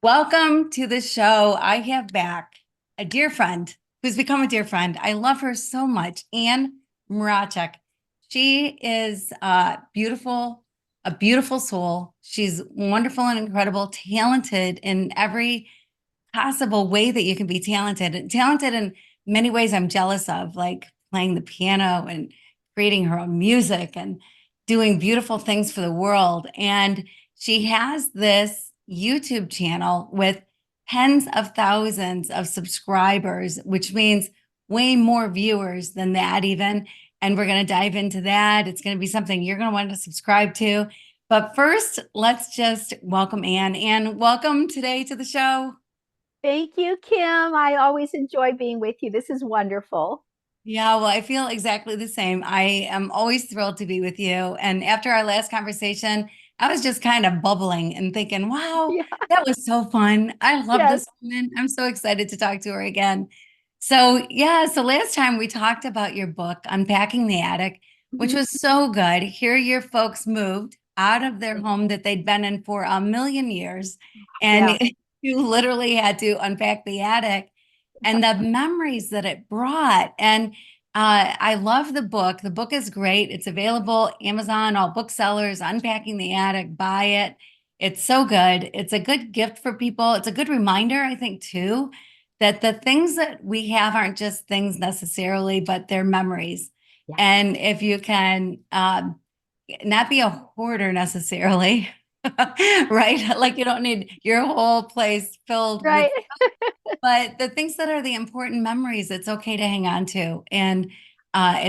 Welcome to the show. I have back a dear friend who's become a dear friend. I love her so much, Ann M Mracek. She is a beautiful soul. She's wonderful and incredible, talented in every possible way that you can be talented. And talented in many ways I'm jealous of, like playing the piano and creating her own music and doing beautiful things for the world. And she has this YouTube channel with tens of thousands of subscribers, which means way more viewers than that even. And we're going to dive into that. It's going to be something you're going to want to subscribe to. But first, let's just welcome Ann. Ann, welcome today to the show. Thank you, Kim. I always enjoy being with you. This is wonderful. Yeah, well, I feel exactly the same. I am always thrilled to be with you. And after our last conversation, I was just kind of bubbling and thinking, wow, Yeah. that was so fun. I love Yes. this woman. I'm so excited to talk to her again. So, yeah, so last time we talked about your book, Unpacking the Attic, which Mhm. was so good. Here, your folks moved out of their home that they'd been in for a million years, Yeah. and you literally had to unpack the attic and the memories that it brought. And I love the book. The book is great. It's available Amazon, all booksellers. Unpacking the Attic. Buy it. It's so good. It's a good gift for people. It's a good reminder, I think, too, that the things that we have aren't just things necessarily, but they're memories. Yeah. And if you can not be a hoarder necessarily, right? Like you don't need your whole place filled with, Right. but the things that are the important memories, it's okay to hang on to and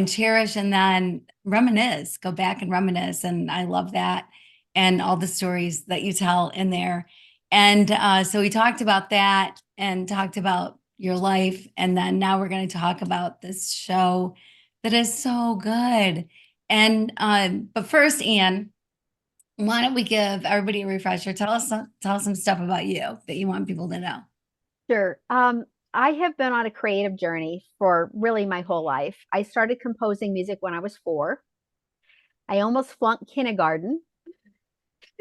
cherish, and then reminisce, go back and reminisce. And I love that, and all the stories that you tell in there. And so we talked about that and talked about your life, and then now we're going to talk about this show that is so good. And but first, Ann, why don't we give everybody a refresher? Tell us some stuff about you that you want people to know. Sure. I have been on a creative journey for really my whole life. I started composing music when I was 4. I almost flunked kindergarten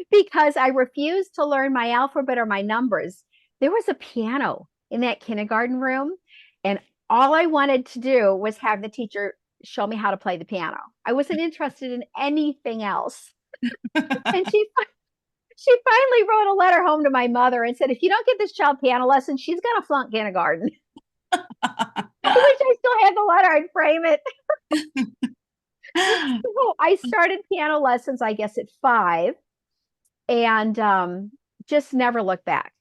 because I refused to learn my alphabet or my numbers. There was a piano in that kindergarten room, and all I wanted to do was have the teacher show me how to play the piano. I wasn't interested in anything else. And she finally wrote a letter home to my mother and said, if you don't get this child piano lessons, she's going to flunk kindergarten. I wish I still had the letter. I'd frame it. So I started piano lessons, I guess, at 5, and just never looked back.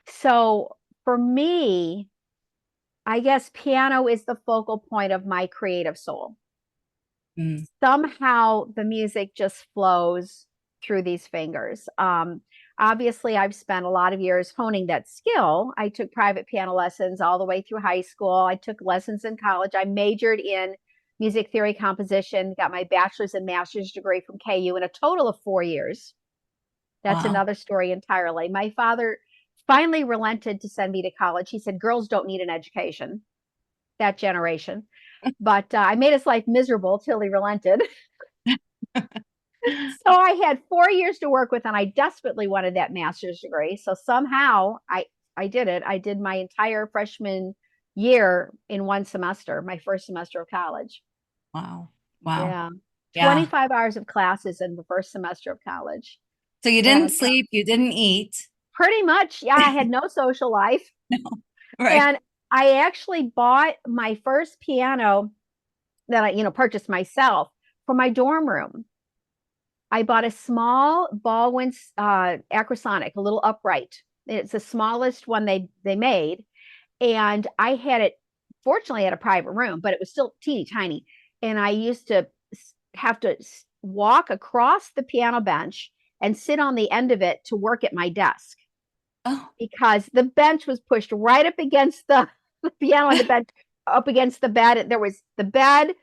So for me, I guess piano is the focal point of my creative soul. Mm. Somehow the music just flows through these fingers. Obviously, I've spent a lot of years honing that skill. I took private piano lessons all the way through high school. I took lessons in college. I majored in music theory composition, got my bachelor's and master's degree from KU in a total of 4 years. That's Wow. another story entirely. My father finally relented to send me to college. He said, girls don't need an education, that generation. But I made his life miserable till he relented. So I had 4 years to work with, and I desperately wanted that master's degree. So somehow I did it. I did my entire freshman year in one semester, my first semester of college. Wow. Wow. Yeah. Yeah. 25 hours of classes in the first semester of college. So you didn't And sleep, you didn't eat. pretty much, yeah, I had no social life. No. Right. And I actually bought my first piano that I, purchased myself for my dorm room. I bought a small Baldwin Acrosonic, a little upright. It's the smallest one they made, and I had it. Fortunately, at a private room, but it was still teeny tiny. And I used to have to walk across the piano bench and sit on the end of it to work at my desk Oh. because the bench was pushed right up against the piano and the bench up against the bed. There was the bed,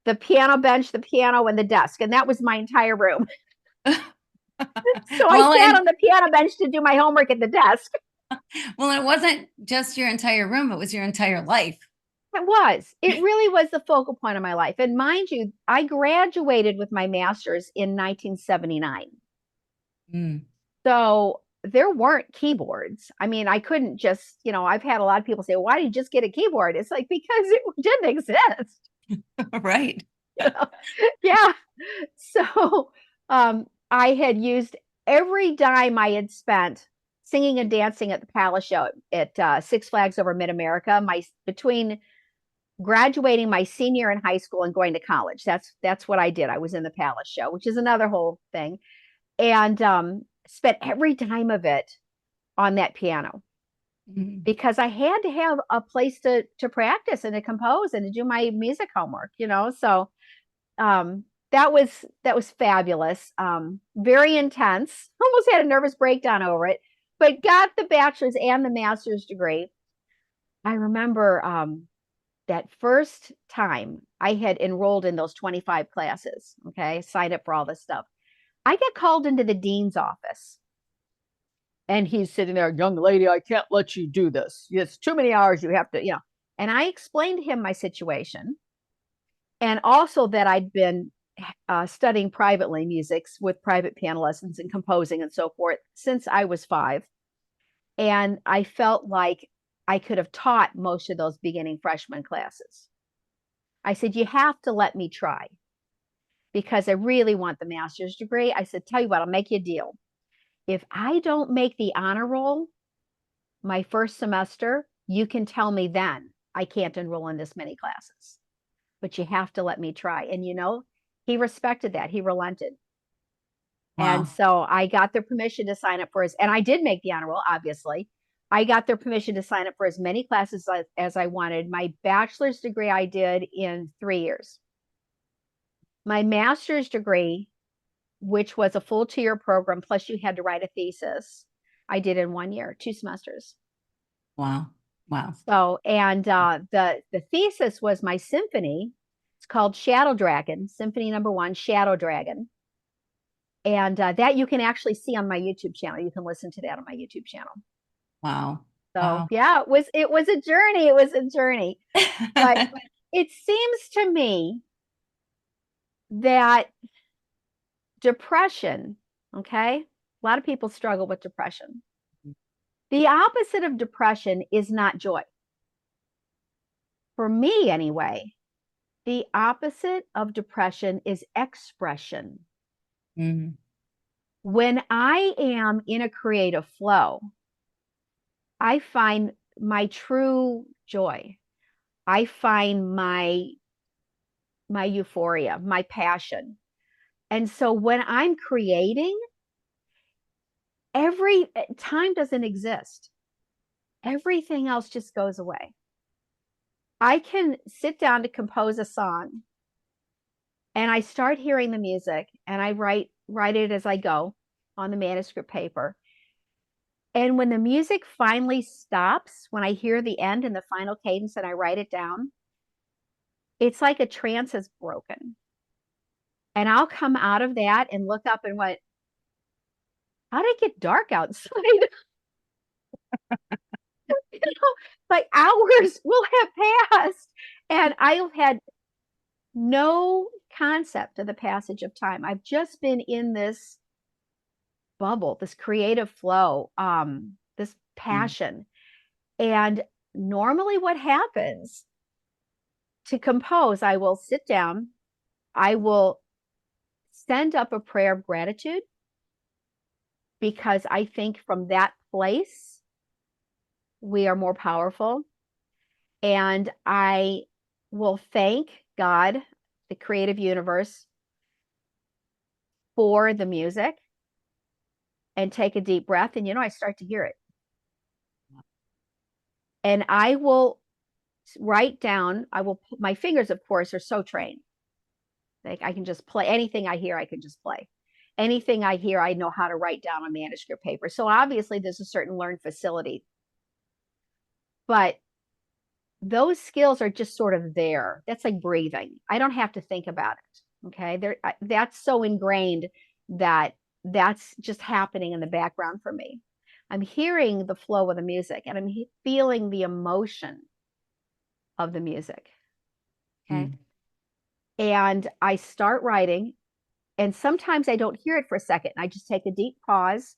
the piano bench, the piano, and the desk, and that was my entire room. So I Well, sat on the piano bench to do my homework at the desk. well, it wasn't just your entire room, it was your entire life. It was. It really was the focal point of my life. And mind you, I graduated with my master's in 1979. Mm. So there weren't keyboards. I mean, I couldn't just, I've had a lot of people say, why did you just get a keyboard? It's like, because it didn't exist. Right. You know? Yeah. So I had used every dime I had spent singing and dancing at the Palace Show at Six Flags over Mid America. Between graduating my senior in high school and going to college, that's what I did. I was in the Palace Show, which is another whole thing, and spent every dime of it on that piano Mm. because I had to have a place to practice and to compose and to do my music homework. So um, that was fabulous. Very intense. Almost had a nervous breakdown over it, but got the bachelor's and the master's degree. I remember that first time I had enrolled in those 25 classes. Okay, signed up for all this stuff. I got called into the dean's office, and he's sitting there, young lady, I can't let you do this. It's too many hours. You have to. And I explained to him my situation, and also that I'd been studying privately musics with private piano lessons and composing and so forth since I was 5. And I felt like I could have taught most of those beginning freshman classes. I said, you have to let me try because I really want the master's degree. I said, tell you what, I'll make you a deal. If I don't make the honor roll my first semester, you can tell me then I can't enroll in this many classes, but you have to let me try. And he respected that. He relented. And Wow. so I got their permission to sign up for and I did make the honor roll, obviously. I got their permission to sign up for as many classes as I wanted. My bachelor's degree I did in 3 years. My master's degree, which was a full 2-year program, plus you had to write a thesis, I did in 1 year, 2 semesters. Wow. Wow. So, and the thesis was my symphony. It's called Shadow Dragon, Symphony #1, Shadow Dragon. And that you can actually see on my YouTube channel. You can listen to that on my YouTube channel. Wow. So Wow. yeah, it was a journey. It was a journey. But it seems to me that depression, okay? A lot of people struggle with depression. The opposite of depression is not joy. For me, anyway, the opposite of depression is expression. Mhm. When I am in a creative flow, I find my true joy. I find my euphoria, my passion. And so when I'm creating, every time doesn't exist. Everything else just goes away. I can sit down to compose a song and I start hearing the music and I write it as I go on the manuscript paper. And when the music finally stops, when I hear the end and the final cadence and I write it down, it's like a trance has broken. And I'll come out of that and look up and what, how did it get dark outside? Like hours will have passed and I've had no concept of the passage of time. I've just been in this bubble, this creative flow, this Mm. passion. And normally what happens to compose, I will sit down, I will send up a prayer of gratitude because I think from that place we are more powerful. And I will thank God, the creative universe, for the music and take a deep breath. And I start to hear it. And I will write down, I will put my fingers, of course, are so trained. Like I can just play anything I hear, I can just play. Anything I hear, I know how to write down on manuscript paper. So obviously there's a certain learned facility. But those skills are just sort of there. That's like breathing. I don't have to think about it. Okay. That's so ingrained that that's just happening in the background for me. I'm hearing the flow of the music and I'm feeling the emotion of the music. Okay. Mm. And I start writing, and sometimes I don't hear it for a second. I just take a deep pause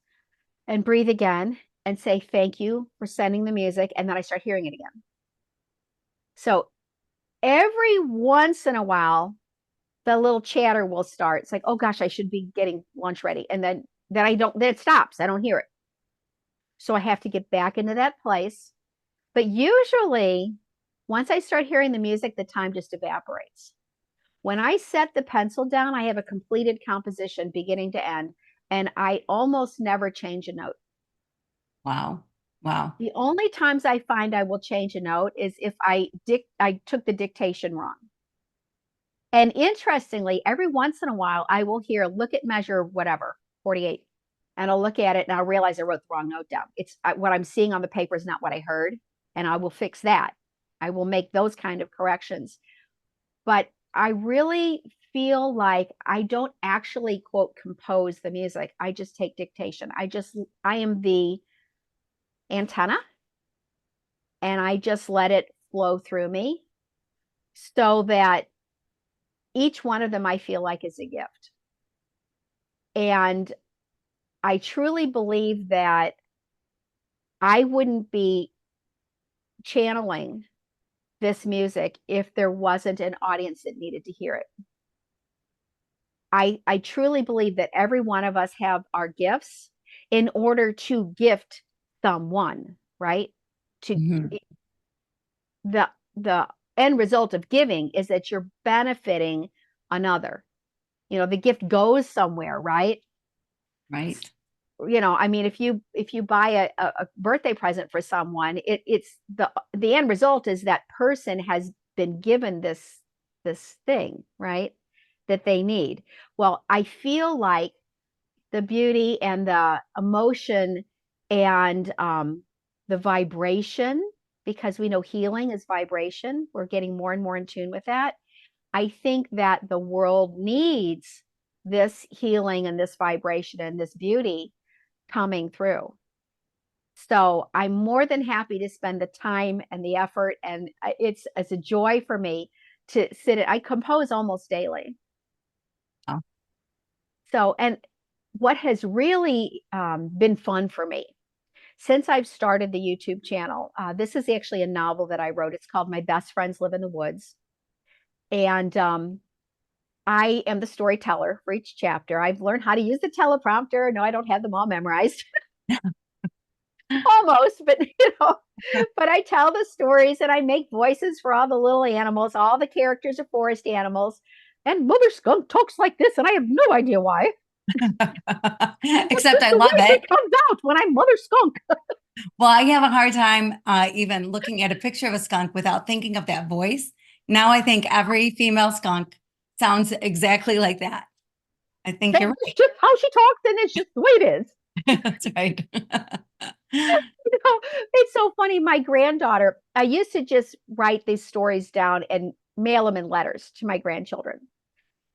and breathe again and say, thank you for sending the music. And then I start hearing it again. So every once in a while, the little chatter will start. It's like, oh gosh, I should be getting lunch ready. And then I don't, then it stops. I don't hear it. So I have to get back into that place. But usually, once I start hearing the music, the time just evaporates. When I set the pencil down, I have a completed composition beginning to end, and I almost never change a note. Wow. Wow. The only times I find I will change a note is if I took the dictation wrong. And interestingly, every once in a while, I will hear look at measure whatever 48, and I'll look at it and I'll realize I wrote the wrong note down. It's what I'm seeing on the paper is not what I heard, and I will fix that. I will make those kind of corrections. But I really feel like I don't actually quote compose the music. I just take dictation. I am the antenna, and I just let it flow through me so that each one of them I feel like is a gift. And I truly believe that I wouldn't be channeling this music if there wasn't an audience that needed to hear it. I truly believe that every one of us have our gifts in order to gift someone, right? To Mhm. the end result of giving is that you're benefiting another. You know, the gift goes somewhere, right? Right. You know, I mean, if you buy a birthday present for someone, it's the end result is that person has been given this thing, right? That they need. Well, I feel like the beauty and the emotion and the vibration, because we know healing is vibration. We're getting more and more in tune with that. I think that the world needs this healing and this vibration and this beauty coming through. So I'm more than happy to spend the time and the effort, and it's a joy for me to sit. I compose almost daily. Oh. So, and what has really been fun for me since I've started the YouTube channel, this is actually a novel that I wrote. It's called My Best Friends Live in the Woods. And I am the storyteller for each chapter. I've learned how to use the teleprompter. No, I don't have them all memorized. Almost, but but I tell the stories and I make voices for all the little animals. All the characters are forest animals. And Mother Skunk talks like this, and I have no idea why. That's Except just I the love way it. it comes out when I'm Mother Skunk. Well, I have a hard time even looking at a picture of a skunk without thinking of that voice. Now I think every female skunk sounds exactly like that. I think That's you're just how she talks, and it's just the way it is. right. That's right. It's so funny. My granddaughter, I used to just write these stories down and mail them in letters to my grandchildren.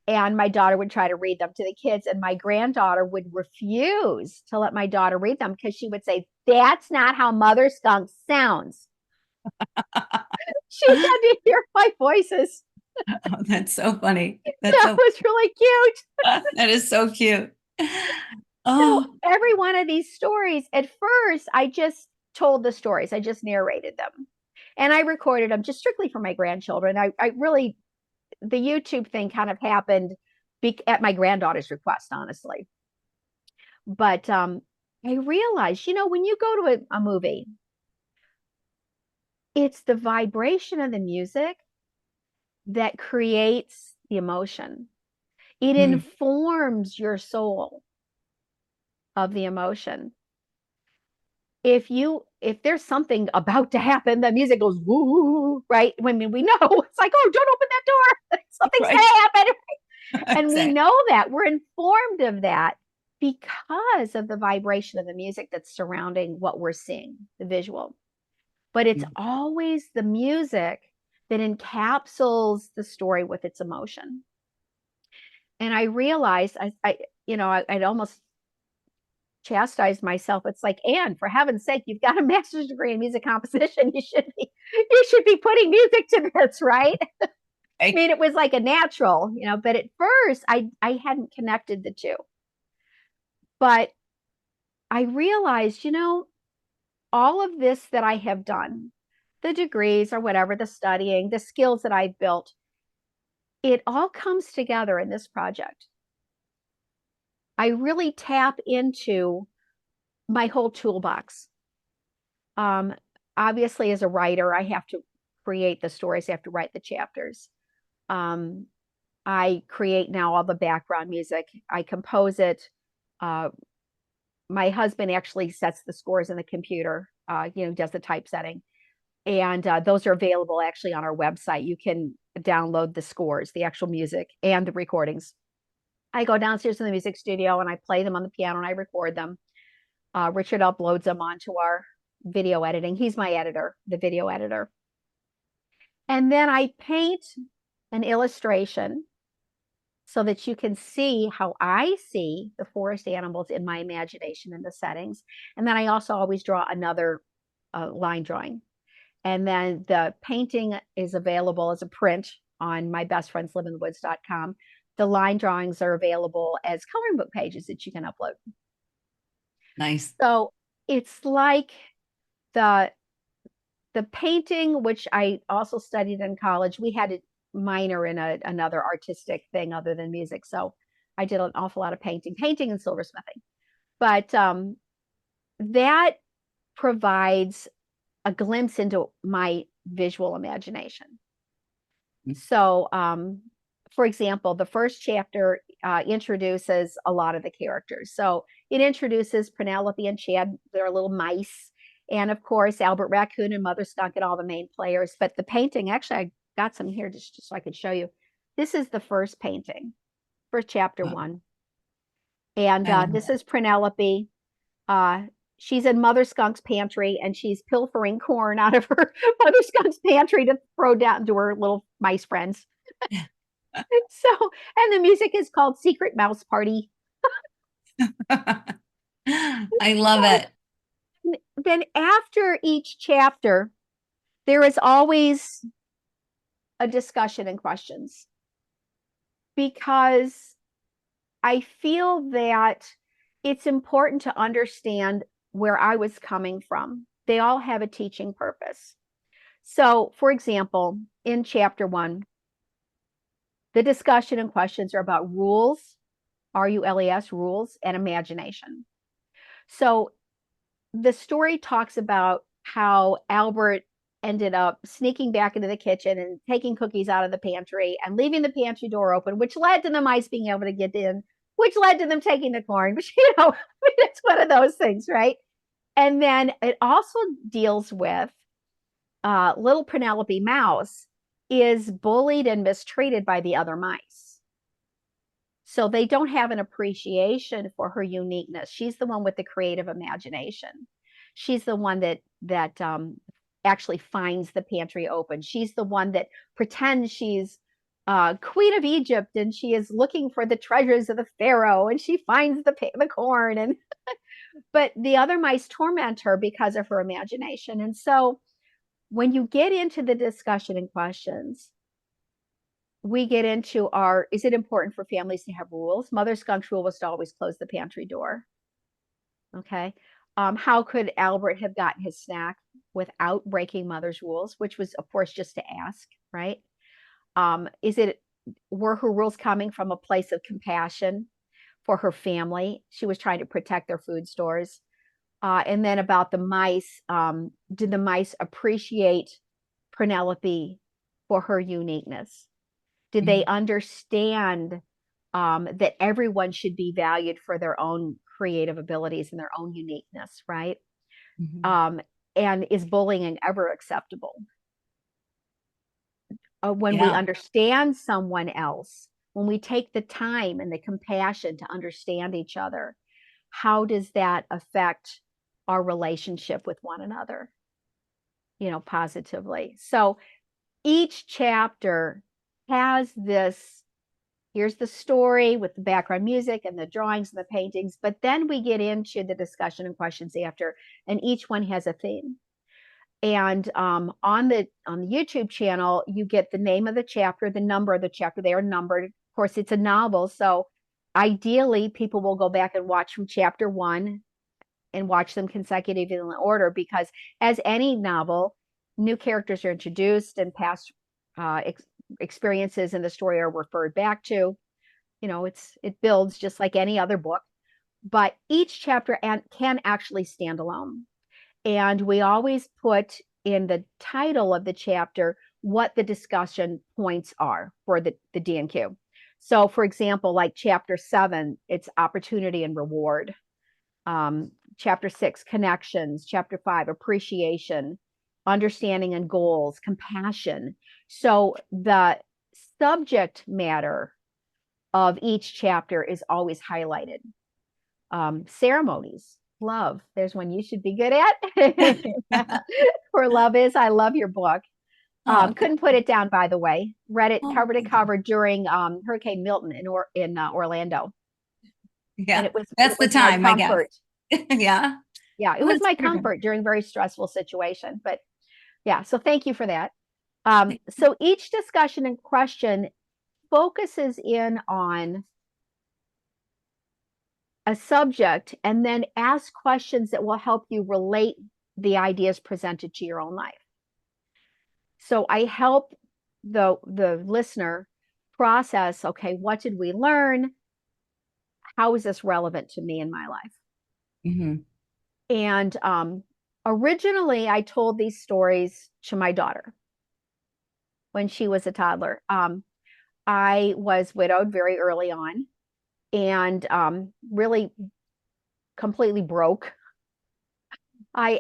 And my daughter would try to read them to the kids, and my granddaughter would refuse to let my daughter read them because she would say, that's not how Mother Skunk sounds. She had to hear my voices. Oh, that's so funny. That's That so was really cute. that is so cute. So Oh, every one of these stories, at first, I just told the stories. I just narrated them. And I recorded them just strictly for my grandchildren. I really, the YouTube thing kind of happened at my granddaughter's request, honestly. But I realized, when you go to a movie, it's the vibration of the music that creates the emotion. It hmm, informs your soul of the emotion. If there's something about to happen, the music goes woo, right? When we know it's like, oh, don't open that door. Something's right. gonna happen. And we Exactly. know that we're informed of that because of the vibration of the music that's surrounding what we're seeing, the visual. But it's always the music that encapsulates the story with its emotion. And I realized I'd almost chastised myself. It's like, Anne, for heaven's sake, you've got a master's degree in music composition. You should be putting music to this, right? I Right. mean, it was like a natural, but at first I hadn't connected the two. But I realized, all of this that I have done, the degrees or whatever, the studying, the skills that I've built, it all comes together in this project. I really tap into my whole toolbox. Um, Obviously, as a writer, I have to create the stories, I have to write the chapters. Um, I create now all the background music, I compose it. Uh, my husband actually sets the scores in the computer, does the typesetting. And those are available actually on our website. You can download the scores, the actual music, and the recordings. I go downstairs in the music studio and I play them on the piano and I record them. Richard uploads them onto our video editing. He's my editor, the video editor. And then I paint an illustration so that you can see how I see the forest animals in my imagination and the settings. And then I also always draw another line drawing. And then the painting is available as a print on mybestfriendsliveinthewoods.com. The line drawings are available as coloring book pages that you can upload. Nice. So it's like the painting, which I also studied in college. We had a minor in another artistic thing other than music. So I did an awful lot of painting and silversmithing. But that provides a glimpse into my visual imagination. So, for example, the first chapter introduces a lot of the characters. So it introduces Penelope and Chad, they're little mice. And of course, Albert Raccoon and Mother Skunk and all the main players. But the painting, actually, I got some here just so I could show you. This is the first painting, first chapter one. And this is Penelope. She's in Mother Skunk's pantry and she's pilfering corn out of her Mother Skunk's pantry to throw down to her little mice friends. So, and the music is called Secret Mouse Party. I love it. Then after each chapter, there is always a discussion and questions because I feel that it's important to understand where I was coming from. They all have a teaching purpose. So, for example, in chapter one, the discussion and questions are about rules, RULES, rules, and imagination. So the story talks about how Albert ended up sneaking back into the kitchen and taking cookies out of the pantry and leaving the pantry door open, which led to the mice being able to get in, which led to them taking the corn. Which, it's one of those things, right? And then it also deals with little Penelope Mouse is bullied and mistreated by the other mice. So they don't have an appreciation for her uniqueness. She's the one with the creative imagination. She's the one that actually finds the pantry open. She's the one that pretends she's Queen of Egypt and she is looking for the treasures of the Pharaoh and she finds the corn. And but the other mice torment her because of her imagination. And so when you get into the discussion and questions, we get into is it important for families to have rules? Mother Skunk's rule was to always close the pantry door. Okay. How could Albert have gotten his snack without breaking Mother's rules, which was, of course, just to ask, right? Were her rules coming from a place of compassion for her family? She was trying to protect their food stores. And then about the mice, did the mice appreciate Penelope for her uniqueness? Did they understand that everyone should be valued for their own creative abilities and their own uniqueness, right? And is bullying ever acceptable? When we understand someone else, when we take the time and the compassion to understand each other, how does that affect our relationship with one another, positively? So each chapter has this here's the story with the background music and the drawings and the paintings. But then we get into the discussion and questions after, and each one has a theme. And on the YouTube channel, you get the name of the chapter, the number of the chapter. They are numbered. Of course, it's a novel, so ideally, people will go back and watch from chapter 1 and watch them consecutively in order, because as any novel, new characters are introduced and past experiences in the story are referred back to. It builds just like any other book, but each chapter can actually stand alone. And we always put in the title of the chapter what the discussion points are for the D&Q. So, for example, like chapter 7, it's opportunity and reward. Chapter 6, connections. Chapter 5, appreciation, understanding and goals, compassion. So the subject matter of each chapter is always highlighted. Ceremonies, love. There's one you should be good at. For Love Is. I love your book. Couldn't put it down, by the way. Read it cover to cover during Hurricane Milton in Orlando. Yeah, and that's the time, I guess. Yeah. Yeah, it was my comfort during very stressful situation. But yeah, so thank you for that. So each discussion and question focuses in on a subject and then ask questions that will help you relate the ideas presented to your own life. So I help the listener process, okay, what did we learn? How is this relevant to me in my life? Mm-hmm. And originally I told these stories to my daughter when she was a toddler. I was widowed very early on, and really completely broke. I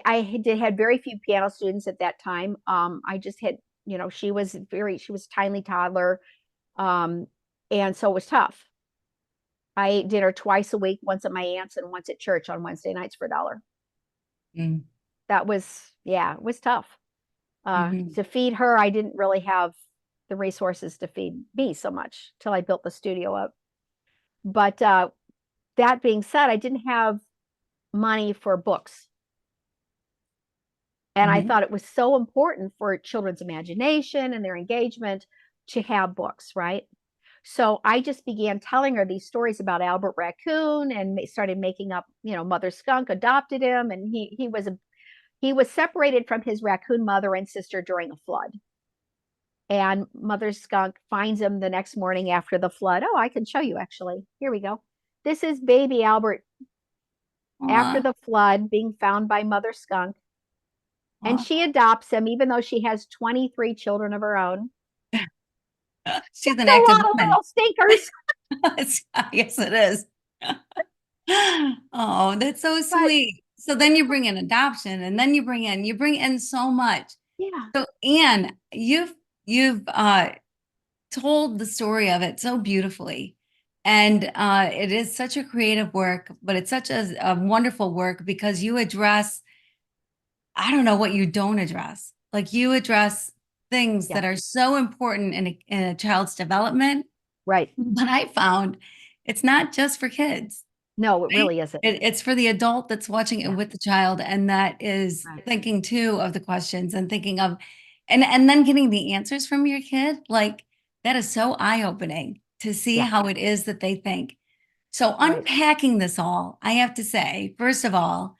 had very few piano students at that time. I just had, she was a tiny toddler. And so it was tough. I ate dinner twice a week, once at my aunt's and once at church on Wednesday nights for $1. Mm. That was, it was tough. Mm-hmm. To feed her, I didn't really have the resources to feed me so much till I built the studio up. But that being said, I didn't have money for books. And I Mm-hmm. thought it was so important for children's imagination and their engagement to have books, right? So I just began telling her these stories about Albert Raccoon and started making up, Mother Skunk adopted him, and he was separated from his raccoon mother and sister during a flood. And Mother Skunk finds him the next morning after the flood. Oh, I can show you actually. Here we go. This is baby Albert after the flood being found by Mother Skunk. And she adopts him, even though she has 23 children of her own. She's an That's a active lot of woman. little stinkers. Yes, it is. Oh, that's so sweet. So then you bring in adoption, and then you bring in so much. Yeah. So Ann, you've told the story of it so beautifully. And it is such a creative work, but it's such a wonderful work because you address, I don't know what you don't address. Like you address things Yeah. that are so important in a child's development. Right. But I found it's not just for kids. No, it Right? really isn't. It's for the adult that's watching it Yeah. with the child, and that is Right. thinking too of the questions and thinking of, and then getting the answers from your kid. Like that is so eye-opening to see Yeah. how it is that they think. So Right. unpacking this all, I have to say, first of all,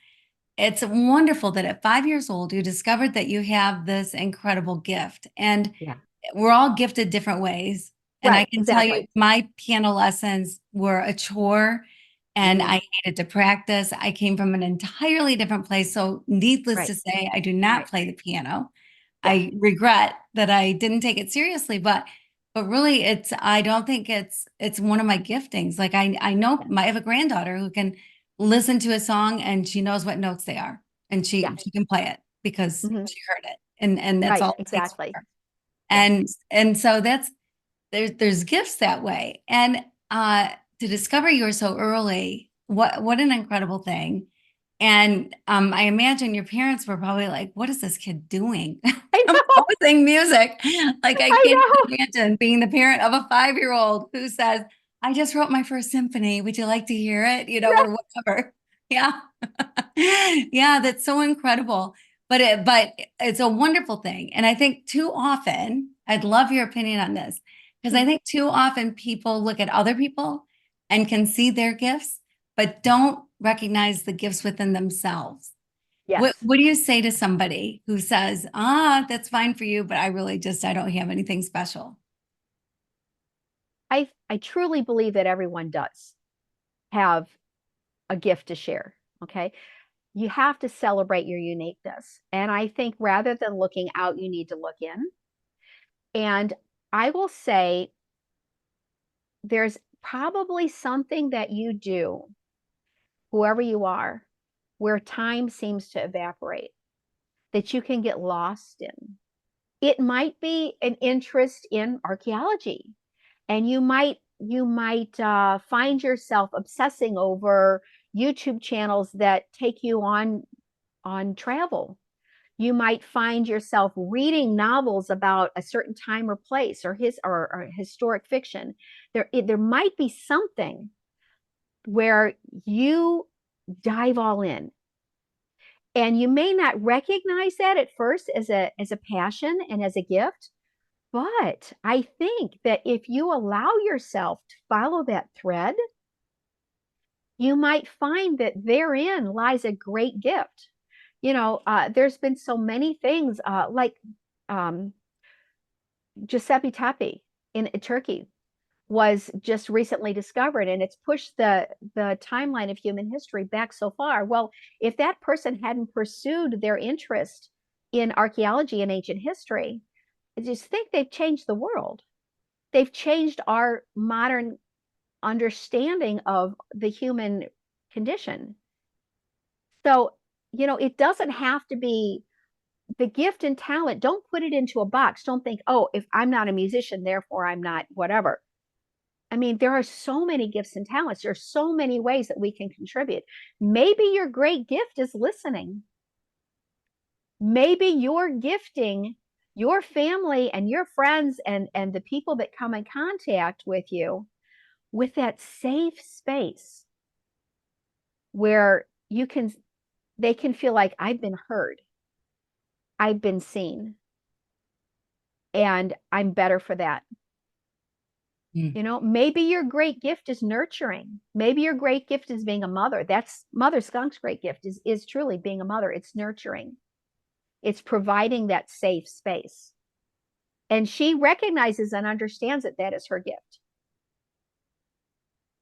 it's wonderful that at 5 years old, you discovered that you have this incredible gift. And Yeah. we're all gifted different ways. And I Right. can tell you, Exactly. my piano lessons were a chore and I hated to practice. I came from an entirely different place. So, needless Right. to say, I do not Right. play the piano. Yeah. I regret that I didn't take it seriously, but really I don't think it's one of my giftings. Like I know Yeah. I have a granddaughter who can listen to a song and she knows what notes they are and Yeah. she can play it because Mm-hmm. she heard it. And that's Right. all it takes for Exactly. her. Yeah. And so there's gifts that way. And to discover yours so early, what an incredible thing. And I imagine your parents were probably like, what is this kid doing? I know, Composing music. Like, I I can't know. even imagine being the parent of a 5-year-old who says, I just wrote my first symphony. Would you like to hear it? Or whatever. Yeah. Yeah, that's so incredible. But it's a wonderful thing. And I think too often, I'd love your opinion on this, because I think too often people look at other people and can see their gifts, but don't recognize the gifts within themselves. Yes. What do you say to somebody who says, that's fine for you, but I don't have anything special? I truly believe that everyone does have a gift to share. Okay. You have to celebrate your uniqueness. And I think rather than looking out, you need to look in. And I will say there's probably something that you do, whoever you are, where time seems to evaporate, that you can get lost in. It might be an interest in archaeology, and you might find yourself obsessing over YouTube channels that take you on travel. You might find yourself reading novels about a certain time or place, or historic fiction. There might be something where you dive all in, and you may not recognize that at first as a passion and as a gift. But I think that if you allow yourself to follow that thread, you might find that therein lies a great gift. There's been so many things, like um, Giuseppe Tappi in Turkey was just recently discovered, and it's pushed the timeline of human history back so far. Well, if that person hadn't pursued their interest in archaeology and ancient history, I just think they've changed the world. They've changed our modern understanding of the human condition. So, it doesn't have to be the gift and talent. Don't put it into a box. Don't think, oh, if I'm not a musician, therefore I'm not whatever. I mean, there are so many gifts and talents. There are so many ways that we can contribute. Maybe your great gift is listening. Maybe you're gifting your family and your friends and the people that come in contact with you with that safe space where they can feel like I've been heard, I've been seen, and I'm better for that. Mm. Maybe your great gift is nurturing. Maybe your great gift is being a mother. That's Mother Skunk's great gift is truly being a mother. It's nurturing. It's providing that safe space. And she recognizes and understands that that is her gift.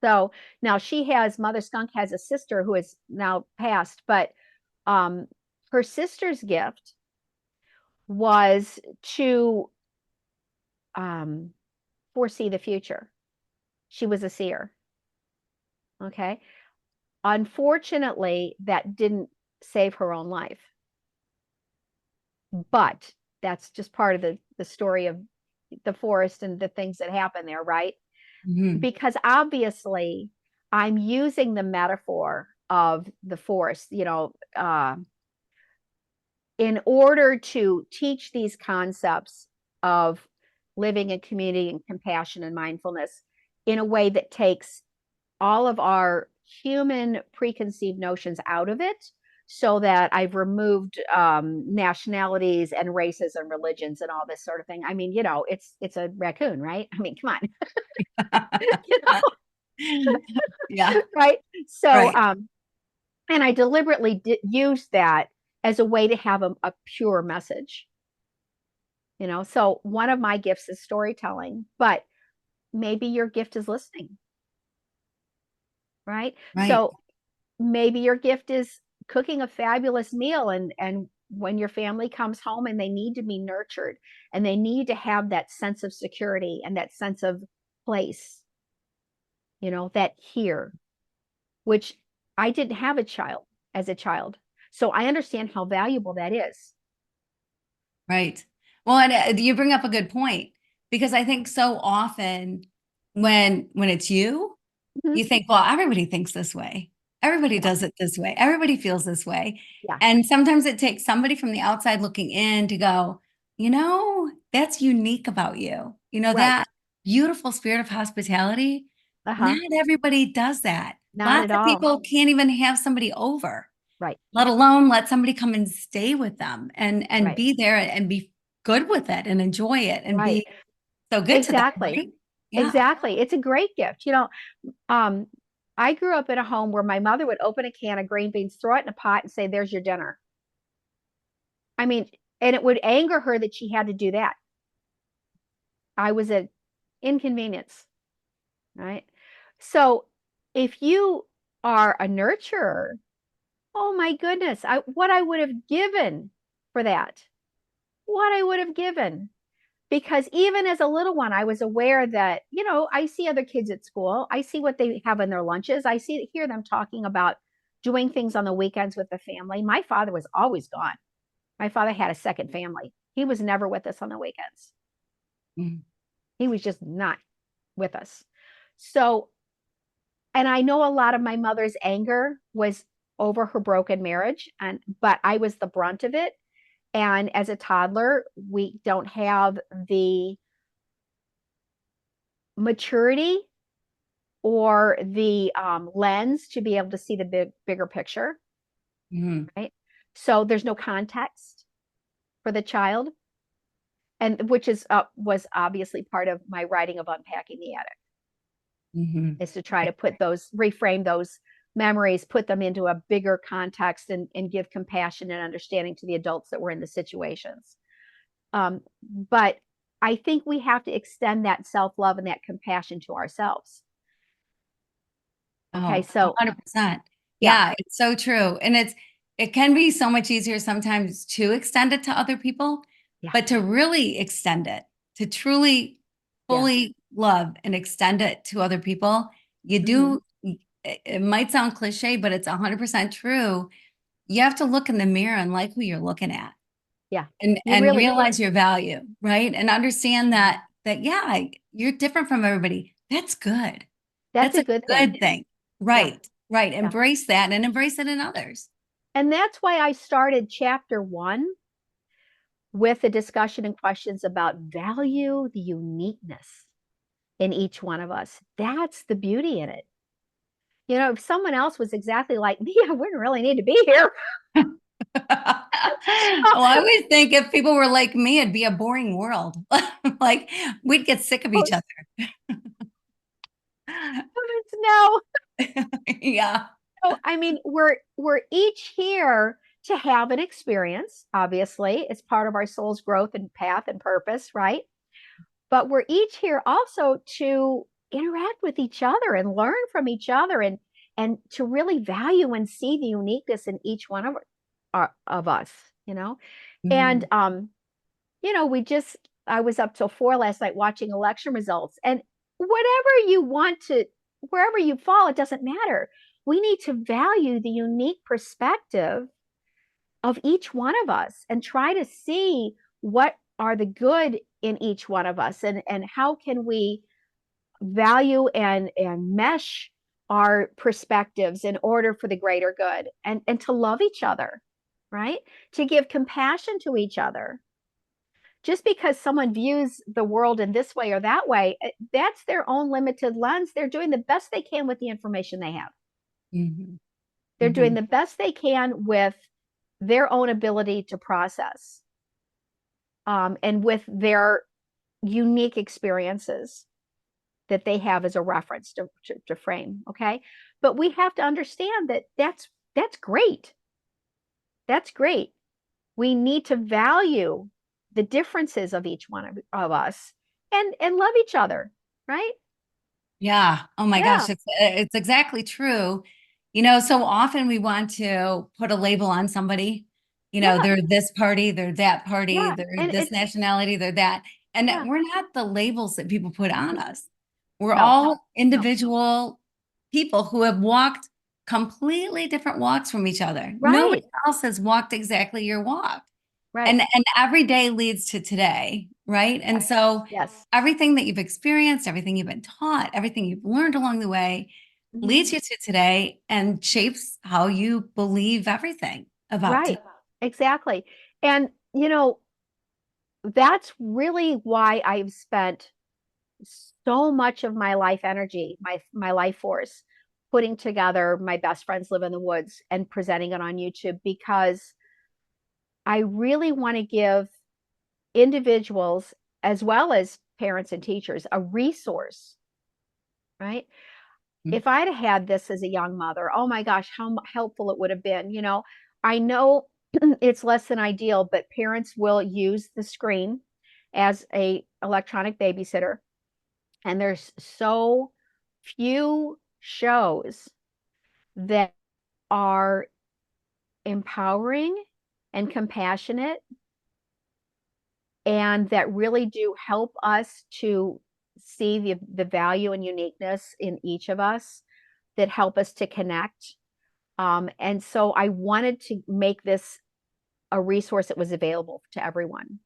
So now Mother Skunk has a sister who is now passed, but um, her sister's gift was to um, foresee the future. She was a seer. Okay. Unfortunately, that didn't save her own life. But that's just part of the story of the forest and the things that happen there, right? Mhm. Because obviously, I'm using the metaphor of the forest, in order to teach these concepts of living in community and compassion and mindfulness in a way that takes all of our human preconceived notions out of it, so that I've removed nationalities and races and religions and all this sort of thing. I mean, it's a raccoon, right? I mean, come on. you Yeah, right? So, right, and I deliberately use that as a way to have a pure message. So one of my gifts is storytelling, but maybe your gift is listening, right? right, So maybe your gift is cooking a fabulous meal, and when your family comes home and they need to be nurtured and they need to have that sense of security and that sense of place, that here, which I didn't have as a child. So I understand how valuable that is. right. Well, and you bring up a good point, because I think so often when it's you, Mhm. you think, well, everybody thinks this way. Everybody Yeah. does it this way. Everybody feels this way. Yeah. And sometimes it takes somebody from the outside looking in to go, that's unique about you. Right. That beautiful spirit of hospitality. Uh-huh. Not everybody does that. Not Lots at of all. people can't even have somebody over, Right. let alone let somebody come and stay with them and Right. be there and be good with it and enjoy it and Right. be so good to them, Exactly. right? Yeah. Exactly. It's a great gift. Um, I grew up in a home where my mother would open a can of green beans, throw it in a pot, and say, "There's your dinner." I mean, and it would anger her that she had to do that. I was an inconvenience, right? So if you are a nurturer, oh my goodness, what I would have given for that, what I would have given. Because even as a little one, I was aware that, I see other kids at school. I see what they have in their lunches. Hear them talking about doing things on the weekends with the family. My father was always gone. My father had a second family. He was never with us on the weekends. Mm. He was just not with us. So, and I know a lot of my mother's anger was over her broken marriage, but I was the brunt of it. And as a toddler, we don't have the maturity or the lens to be able to see the bigger picture, Mhm. right? So there's no context for the child, and which is was obviously part of my writing of Unpacking the Attic, Mhm. is to try to reframe those memories, put them into a bigger context, and give compassion and understanding to the adults that were in the situations. But I think we have to extend that self-love and that compassion to ourselves. Okay, Oh, so 100%. yeah, Yeah, it's so true. And it can be so much easier sometimes to extend it to other people, yeah, but to really extend it, to truly yeah. fully love and extend it to other people, you Hmm. do it might sound cliche, but it's 100% true. You have to look in the mirror and like who you're looking at Yeah, you and really do. realize your value, right? And understand that yeah, you're different from everybody. That's good. That's That's a a good thing. good thing. Yeah, Right. Right. yeah. Embrace that and embrace it in others. And that's why I started chapter 1 with a discussion and questions about value the uniqueness in each one of us. That's the beauty in it. If someone else was exactly like me, I wouldn't really need to be here. Well, I always think if people were like me, it'd be a boring world. Like we'd get sick of each other. No. Yeah. So, I mean, we're each here to have an experience. Obviously, it's part of our soul's growth and path and purpose, right? But we're each here also to interact with each other and learn from each other, and to really value and see the uniqueness in each one of us, and Mhm. we just I was up till 4 last night watching election results, and whatever you want to wherever you fall, it doesn't matter. We need to value the unique perspective of each one of us and try to see what are the good in each one of us, and how can we value and mesh our perspectives in order for the greater good, and to love each other, right? To give compassion to each other. Just because someone views the world in this way or that way, that's their own limited lens. They're doing the best they can with the information they have. Mhm. They're doing Mhm. the best they can with their own ability to process, and with their unique experiences that they have as a reference to frame. Okay. But we have to understand that that's great. That's great. We need to value the differences of each one of us, and love each other, right? Yeah. Oh my Yeah. gosh, it's exactly true. So often we want to put a label on somebody. Yeah. They're this party, they're that party, Yeah. they're And this nationality, they're that. And yeah. we're not the labels that people put on us. We're No, all no. individual people who have walked completely different walks from each other. Nobody Right. else has walked exactly your walk. Right. And every day leads to today, right? And Yes. so Yes. everything that you've experienced, everything you've been taught, everything you've learned along the way, Mhm. leads you to today and shapes how you believe everything about today. Right. Exactly. And, that's really why I've spent so much of my life energy, my life force, putting together My Best Friends Live in the Woods and presenting it on YouTube because I really want to give individuals as well as parents and teachers a resource, right? If I'd had this as a young mother, oh my gosh, how helpful it would have been. I know it's less than ideal, but parents will use the screen as a electronic babysitter. And there's so few shows that are empowering and compassionate and that really do help us to see the value and uniqueness in each of us, that help us to connect. And so I wanted to make this a resource that was available to everyone.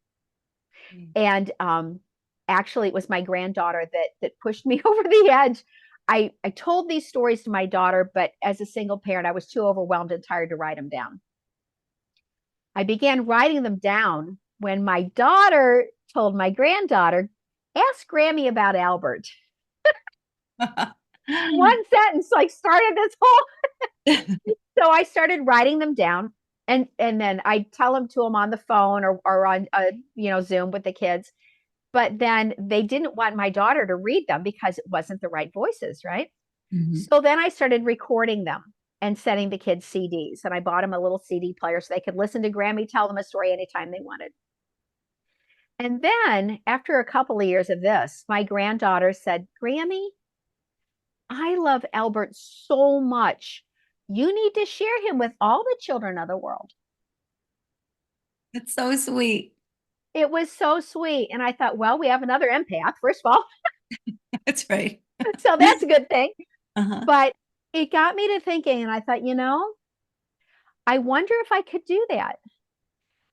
Mm. And actually, it was my granddaughter that pushed me over the edge. I told these stories to my daughter, but as a single parent, I was too overwhelmed and tired to write them down. I began writing them down when my daughter told my granddaughter, ask Grammy about Albert. One sentence like started this whole. So I started writing them down, and then I tell them to them on the phone or on Zoom with the kids. But then they didn't want my daughter to read them because it wasn't the right voices, right? Mhm. So then I started recording them and sending the kids CDs. And I bought them a little CD player so they could listen to Grammy tell them a story anytime they wanted. And then after a couple of years of this, my granddaughter said, Grammy, I love Albert so much. You need to share him with all the children of the world. It's so sweet. It was so sweet. And I thought, well, we have another empath, first of all. That's right. So that's a good thing. Uh-huh. But it got me to thinking, and I thought, I wonder if I could do that.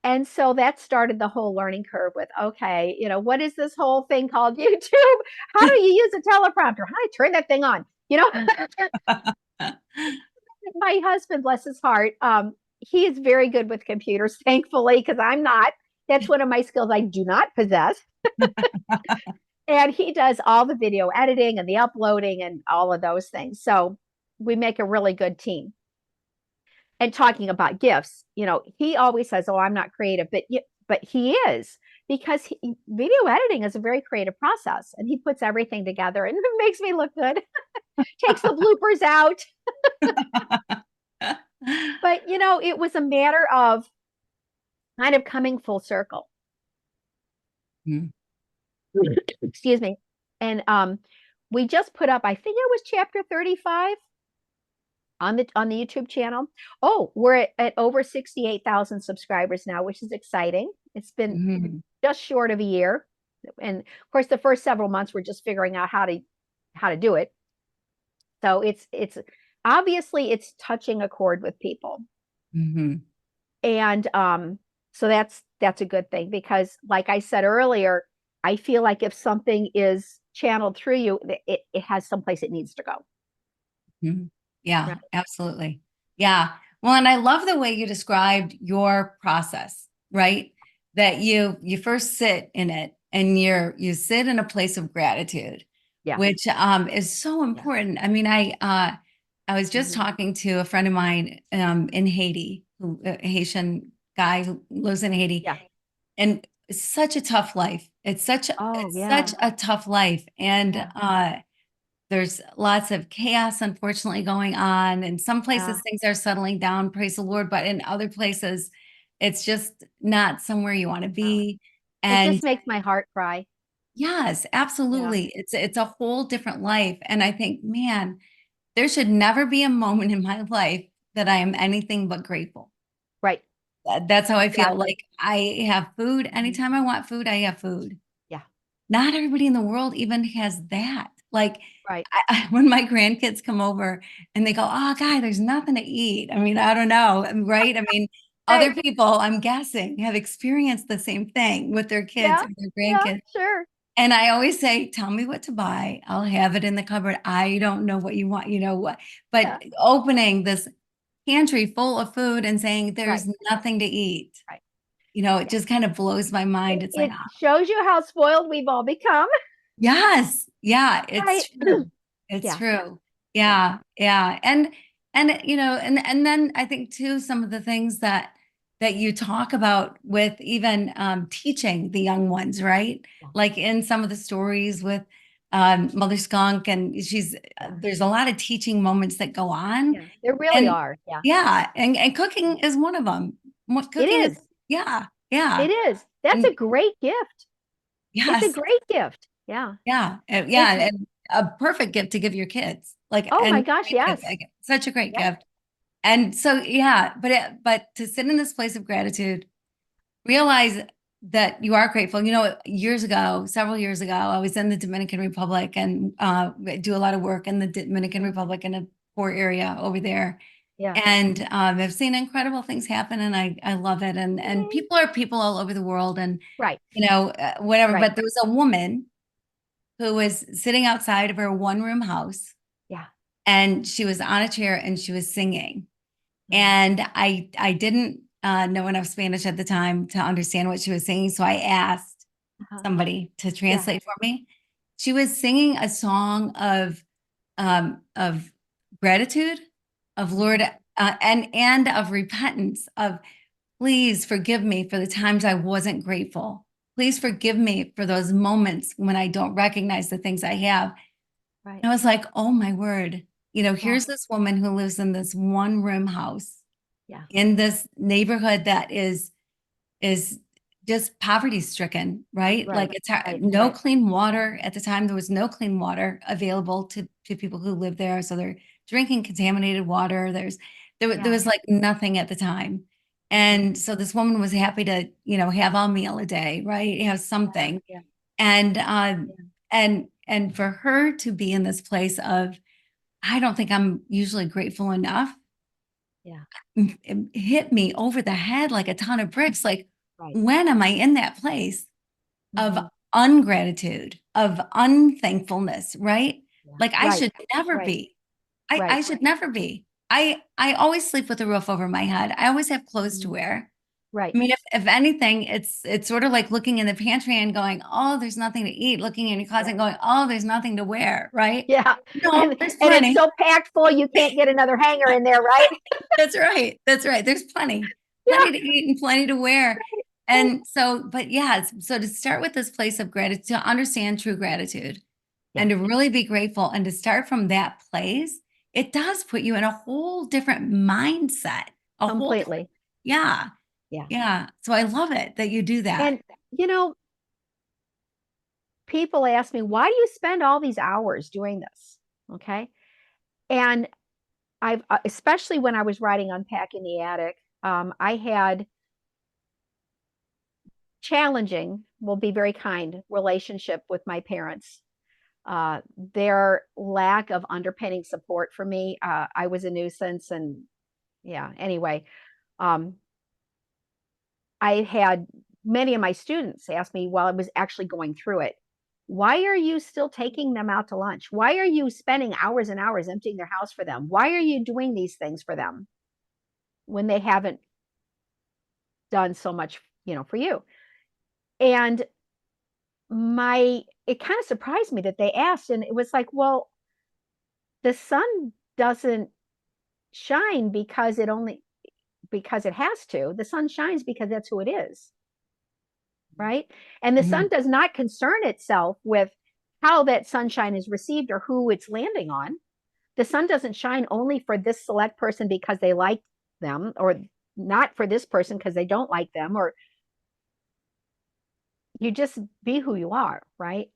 And so that started the whole learning curve with, okay, what is this whole thing called YouTube? How do you use a teleprompter? How do I turn that thing on? My husband, bless his heart, he is very good with computers, thankfully, because I'm not. That's one of my skills I do not possess. And he does all the video editing and the uploading and all of those things. So we make a really good team. And talking about gifts, he always says, "Oh, I'm not creative," but he is, because video editing is a very creative process, and he puts everything together, and it makes me look good. Takes the bloopers out, but it was a matter of kind of coming full circle. Mm. Excuse me, and we just put up, I think it was chapter 35 on the YouTube channel. Oh, we're at over 68,000 subscribers now, which is exciting. It's been Mhm. just short of a year. And of course, the first several months we're just figuring out how to do it. So it's obviously it's touching a chord with people. Mhm. And so that's a good thing, because like I said earlier, I feel like if something is channeled through you, it has someplace it needs to go. Mhm. Yeah, Right. absolutely. Yeah. Well, and I love the way you described your process, right? That you first sit in it and you sit in a place of gratitude, Yeah. which is so Yeah. important. I mean, I was just Mhm. talking to a friend of mine in Haiti, a Haitian guy who lives in Haiti, Yeah. and it's such a tough life. Oh, It's such yeah. a tough life. And Yeah. there's lots of chaos, unfortunately, going on. In some Yeah. places, things are settling down, praise the Lord, but in other places, it's just not somewhere you want to Yeah. be. It And just makes my heart cry. yes, Yeah. absolutely. It's a whole different life. And I think, man, there should never be a moment in my life that I am anything but grateful. Right. That's how I feel. Exactly. Like I have food. Mhm. Anytime I want food, I have food. Yeah. Not everybody in the world even has that. Like Right. when my grandkids come over and they go, "Oh, God, there's nothing to eat." I mean, I don't know, right? I mean, other Right. people, I'm guessing, have experienced the same thing with their kids Yeah. or their Yeah. grandkids. Sure. And I always say, tell me what to buy. I'll have it in the cupboard. I don't know what you want, you know what, Yeah, but opening this pantry full of food and saying right, there's nothing to eat, right. it Yeah. just kind of blows my mind. It's like, It shows you how spoiled we've all become, yes. Yeah, right? it's true. It's Yeah, true. yeah, Yeah, yeah. And and then I think too some of the things that you talk about with even teaching the young ones, right? yeah, Like in some of the stories with Mother Skunk, and yeah, there's a lot of teaching moments that go on. yeah. There really And are. Yeah, yeah, and cooking is one of them. What it cooking is, is. yeah, yeah. It is. That's a And great gift. It's a yes, great gift. Yeah. yeah, yeah, It's, and a perfect gift to give your kids, like, oh my and gosh, kids, yes. like, such a great Yep. gift. And so, yeah, but to sit in this place of gratitude, realize that you are grateful. Years ago, several years ago, I was in the Dominican Republic and do a lot of work in the Dominican Yeah. Republic in a poor area over there. Yeah. And I've seen incredible things happen, and I love it. And Yay. people are people all over the world, and Right. whatever. Right. But there was a woman who was sitting outside of her one-room house, Yeah. and she was on a chair and she was singing. Mhm. And I didn't know enough Spanish at the time to understand what she was singing, so I asked Uh-huh. somebody to Yeah. translate for me. She was singing a song of gratitude, of Lord, Mhm. and of repentance, of please forgive me for the times I wasn't grateful. Please forgive me for those moments when I don't recognize the things I have. Right. And I was like, oh my word, Yeah. here's this woman who lives in this one room house Yeah. in this neighborhood that is just poverty stricken, right? Like Right. it's Right. no Right. clean water at the time. There was no clean water available to people who live there, so they're drinking contaminated water. There Yeah. was like nothing at the time, Mhm. and so this woman was happy to have a meal a day, right? Have Yeah. something, Yeah. and Yeah. and for her to be in this place of I don't think I'm usually grateful enough Yeah. it hit me over the head like a ton of bricks. Like, Right. when am I in that place of Mhm. ungratitude, of unthankfulness, right? Yeah. Like, I Right. should never Right. be. I Right. should never be. I always sleep with a roof over my head. I always have clothes to Mhm. wear. Right. I mean, if anything, it's sort of like looking in the pantry and going, "Oh, there's nothing to eat," looking in your closet Yeah. and going, "Oh, there's nothing to wear," right? Yeah. No, And there's and it's plenty. so packed full you can't get another hanger in there, right? That's right. That's right. There's plenty, Yeah. plenty to eat and plenty to wear. Right. And so, but yeah, so to start with this place of gratitude, to understand true gratitude Yeah. and to really be grateful and to start from that place, it does put you in a whole different mindset, a whole different, Completely. yeah, Yeah. yeah. So I love it that you do that. And you know, people ask me, why do you spend all these hours doing this? Okay. And I've, especially when I was writing Unpacking the Attic, I had challenging, will be very kind, relationship with my parents. Their lack of underpinning support for me, I was a nuisance. And yeah, anyway, um, I had many of my students ask me while I was actually going through it, why are you still taking them out to lunch? Why are you spending hours and hours emptying their house for them? Why are you doing these things for them when they haven't done so much, for you? And it kind of surprised me that they asked. And it was like, well, the sun doesn't shine because it has to. The sun shines because that's who it is. Right? And the sun Mhm, does not concern itself with how that sunshine is received or who it's landing on. The sun doesn't shine only for this select person because they like them, or not for this person because they don't like them, or you just be who you are, right?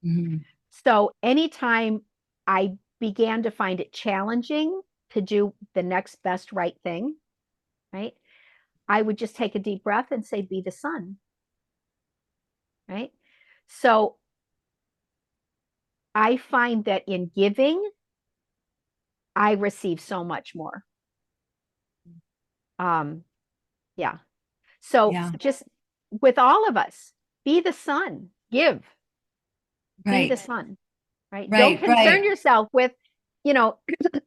mhm. So anytime I began to find it challenging to do the next best right thing, right? I would just take a deep breath and say, be the sun, right? So I find that in giving, I receive so much more. Um, yeah. So Yeah. just with all of us, be the sun, give. Be the Right. sun, right? Don't Right. concern Right. yourself with, you know,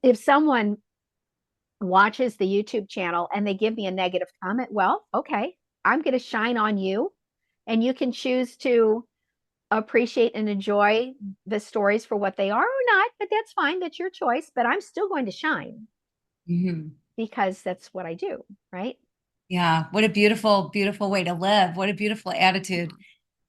if someone watches the YouTube channel and they give me a negative comment, well, okay, I'm going to shine on you, and you can choose to appreciate and enjoy the stories for what they are or not, but that's fine. That's your choice. But I'm still going to shine Mhm. because that's what I do, right? Yeah. What a beautiful, beautiful way to live. What a beautiful attitude.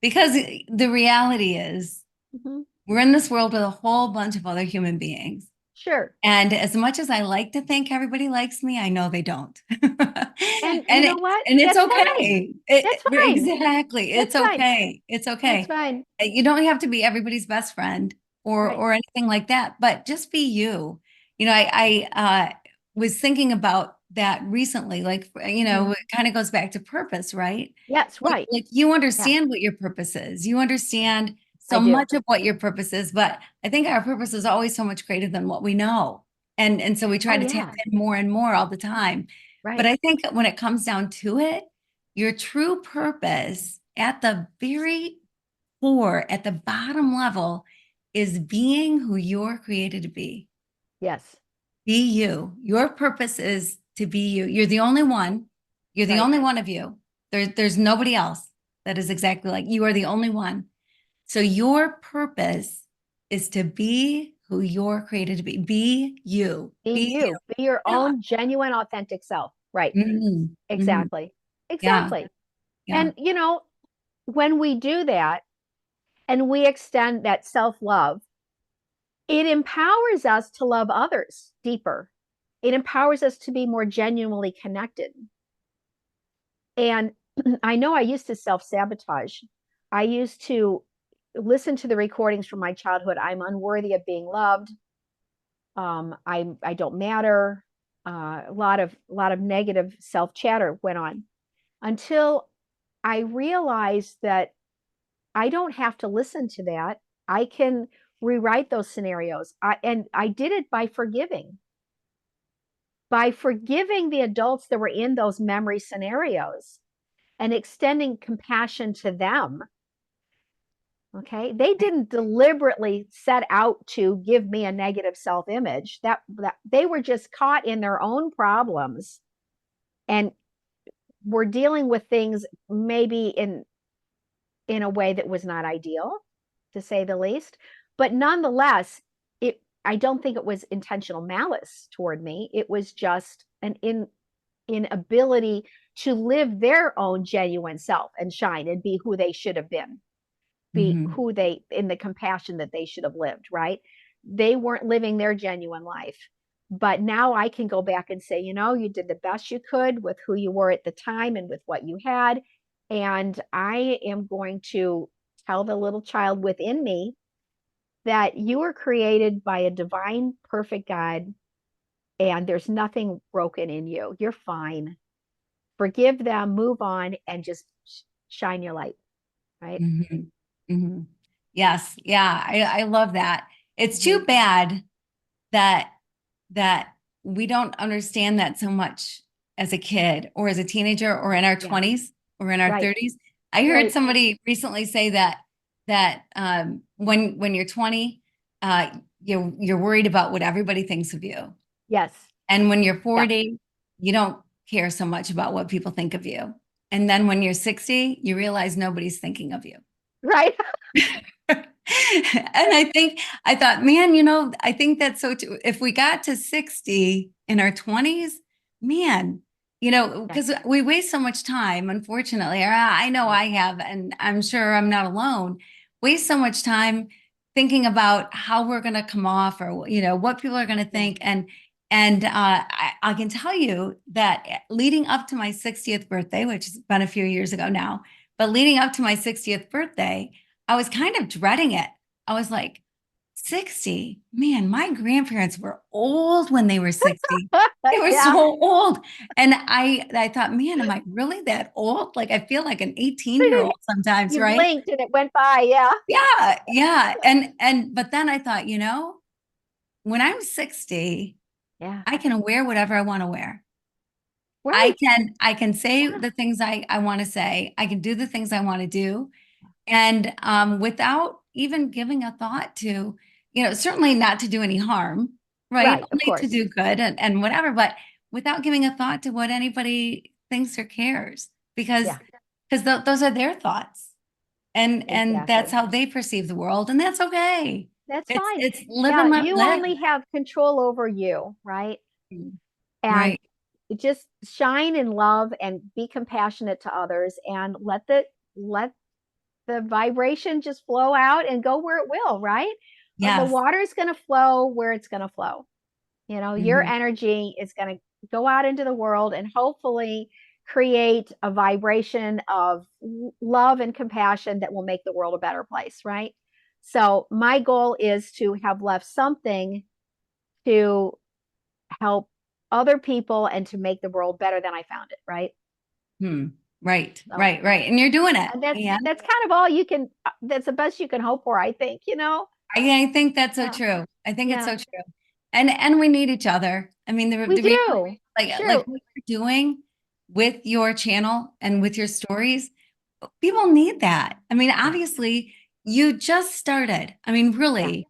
Because the reality is, Mm-hmm. we're in this world with a whole bunch of other human beings. Sure. And as much as I like to think everybody likes me, I know they don't. And you And know what? it's That's fine. okay. That's fine. Exactly. It's That's fine. okay. It's That's okay. fine. You don't have to be everybody's best friend Right. or anything like that, but just be you. I was thinking about that recently, like, Mm-hmm. it kind of goes back to purpose, right? Yes, right. Like you Yeah, understand what your purpose is. You understand I so do. much of what your purpose is, but I think our purpose is always so much greater than what we know. And so we try Oh, to tap yeah. in more and more all the time. But Right. I think when it comes down to it, your true purpose at the very core, at the bottom level, is being who you're created to be. Yes. Be you. Your purpose is to be you. You're the only one. You're the Right. only one of you. There's nobody else that is exactly like you are the only one. So your purpose is to be who you're created to be. Be you. Be Be you. you. Be your Yeah. own genuine, authentic self. Right. Mhm. Mhm. Exactly. Yeah. Exactly. Yeah. And, when we do that and we extend that self love, it empowers us to love others deeper. It empowers us to be more genuinely connected. And I know I used to self sabotage. I used to listen to the recordings from my childhood. I'm unworthy of being loved. I don't matter. A lot of negative self chatter went on until I realized that I don't have to listen to that. I can rewrite those scenarios. And I did it by forgiving the adults that were in those memory scenarios and extending compassion to them. Okay, they didn't deliberately set out to give me a negative self-image. That they were just caught in their own problems and were dealing with things maybe in a way that was not ideal, to say the least. But nonetheless, I don't think it was intentional malice toward me. It was just an inability to live their own genuine self and shine and be who they should have been, be Mhm. who they in the compassion that they should have lived, right? They weren't living their genuine life. But now I can go back and say, you did the best you could with who you were at the time and with what you had. And I am going to tell the little child within me that you were created by a divine, perfect God, and there's nothing broken in you. You're fine. Forgive them, move on, and just shine your light, right? Mhm. Mhm. Yes. Yeah. I love that. It's Mm-hmm. too bad that that we don't understand that so much as a kid or as a teenager or in our Yeah, 20s or in our right, 30s. I heard right. somebody recently say that when you're 20, you're worried about what everybody thinks of you. Yes, And when you're yeah, 40, you don't care so much about what people think of you. And then when you're 60, you realize nobody's thinking of you. right. And I thought, man, I think that's so true. If we got to 60 in our 20s, man, Yeah, because we waste so much time, unfortunately. Or I know right. I have, and I'm sure I'm not alone, waste so much time thinking about how we're going to come off or, what people are going to Yeah. think. And I can tell you that leading up to my 60th birthday, which has been a few years ago now, but leading up to my 60th birthday, I was kind of dreading it. I was like, 60, man, my grandparents were old when they were 60. They were so Yeah. old. And I thought, man, am I really that old? Like I feel like an 18-year-old sometimes, You right? blinked and it went by. Yeah. Yeah, yeah. And but then I thought, when I'm 60, Yeah. I can wear whatever I want to wear. Right. I can say Yeah. the things I want to say. I can do the things I want to do. And without even giving a thought to, certainly not to do any harm, right? Right, of Only to course. do good and whatever, but without giving a thought to what anybody thinks or cares, because Yeah, those are their thoughts, and that's exactly. how they perceive the world, and that's okay. That's It's fine. it's live Yeah, and let you live. only have control over you, right? And Right. just shine in love and be compassionate to others and let the vibration just flow out and go where it will, right? The Yes. water is going to flow where it's going to flow. Your Mhm. energy is going to go out into the world and hopefully create a vibration of love and compassion that will make the world a better place, right? So my goal is to have left something to help other people and to make the world better than I found it, right? Hmm. Right, So right, right. And you're doing it. and that's And that's kind of all you can that's the best you can hope for, I think. I think that's so Yeah. true. I think it's Yeah. so true. And we need each other. I mean, We the reality, do. like Sure. what you're doing with your channel and with your stories, people need that. I mean, Yeah. obviously, you just started. I mean, Yeah. really,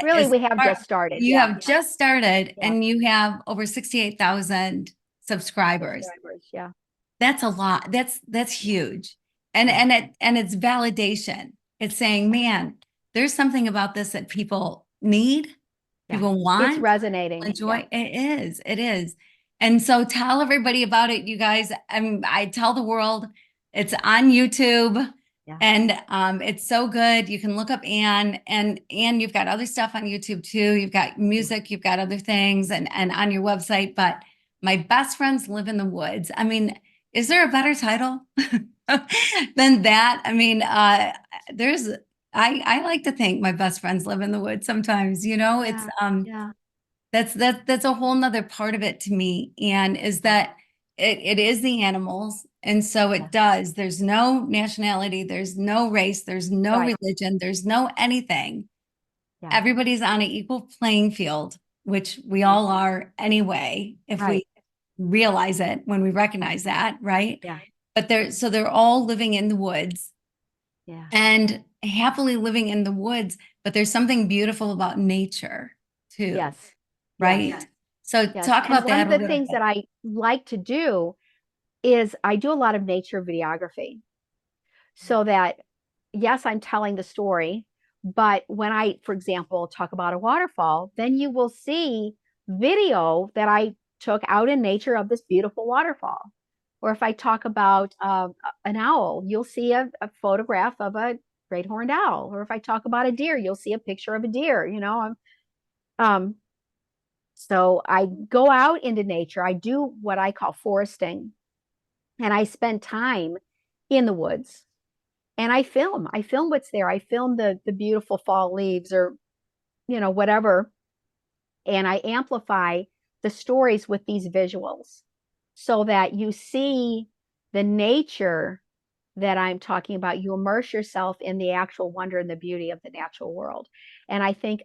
Really, as we have far, just started. you Yeah. have just started Yeah. and you have over 68,000 subscribers. Subscribers. Yeah. That's a lot. That's huge. And Yeah. it's validation. It's saying, man, there's something about this that people need, Yeah. people It's want, resonating. Yeah. enjoy. It is. It is. And so tell everybody about it, you guys. I tell the world it's on YouTube Yeah. and it's so good. You can look up Ann, and you've got other stuff on YouTube too. You've got music, you've got other things and on your website. But my best friends live in the woods. I mean, is there a better title than that? I mean, there's I like to think my best friends live in the woods sometimes, it's Yeah. Yeah. that's a whole nother part of it to me. And is Yeah. that it is the animals. And so Yeah. it does. There's no nationality, there's no race, there's no Right. religion, there's no anything. Yeah. Everybody's on an equal playing field, which we Yeah. all are anyway, if Right. we realize it, when we recognize that, right? Yeah. But they're all living in the woods Yeah. and happily living in the woods, but there's something beautiful about nature too, Yes. right? Yes. So Yes. talk And about one that of a the little things bit. that I like to do is I do a lot of nature videography so that, yes, I'm telling the story, but when I, for example, talk about a waterfall, then you will see video that I took out in nature of this beautiful waterfall. Or if I talk about an owl, you'll see a photograph of a great horned owl. Or if I talk about a deer, you'll see a picture of a deer. Um, so I go out into nature. I do what I call foresting, and I spend time in the woods and I film what's there. I film the beautiful fall leaves or whatever, and I amplify the stories with these visuals so that you see the nature that I'm talking about. You immerse yourself in the actual wonder and the beauty of the natural world. And I think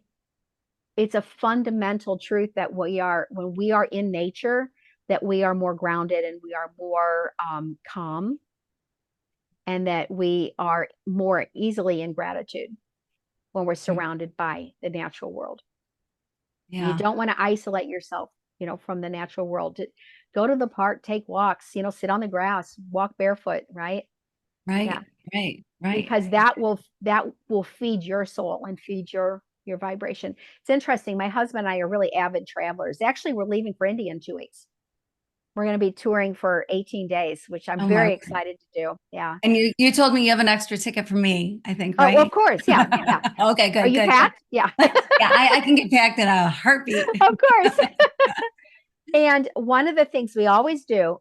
it's a fundamental truth that when we are in nature, that we are more grounded and we are more calm, and that we are more easily in gratitude when we're Mm, surrounded by the natural world. You yeah, don't want to isolate yourself, from the natural world. Go to the park, take walks, sit on the grass, walk barefoot, right? Yeah, right, right, right. because that will feed your soul and feed your vibration. It's interesting. My husband and I are really avid travelers. Actually, we're leaving for India in 2 weeks. We're going to be touring for 18 days, which I'm Oh my very word. excited to do. Yeah. And you told me you have an extra ticket for me, I think, Oh, right? of course. Yeah. Yeah. Okay, Are good, you good, good. packed? Yeah. Yeah, I can get packed in a heartbeat. Of course. And one of the things we always do,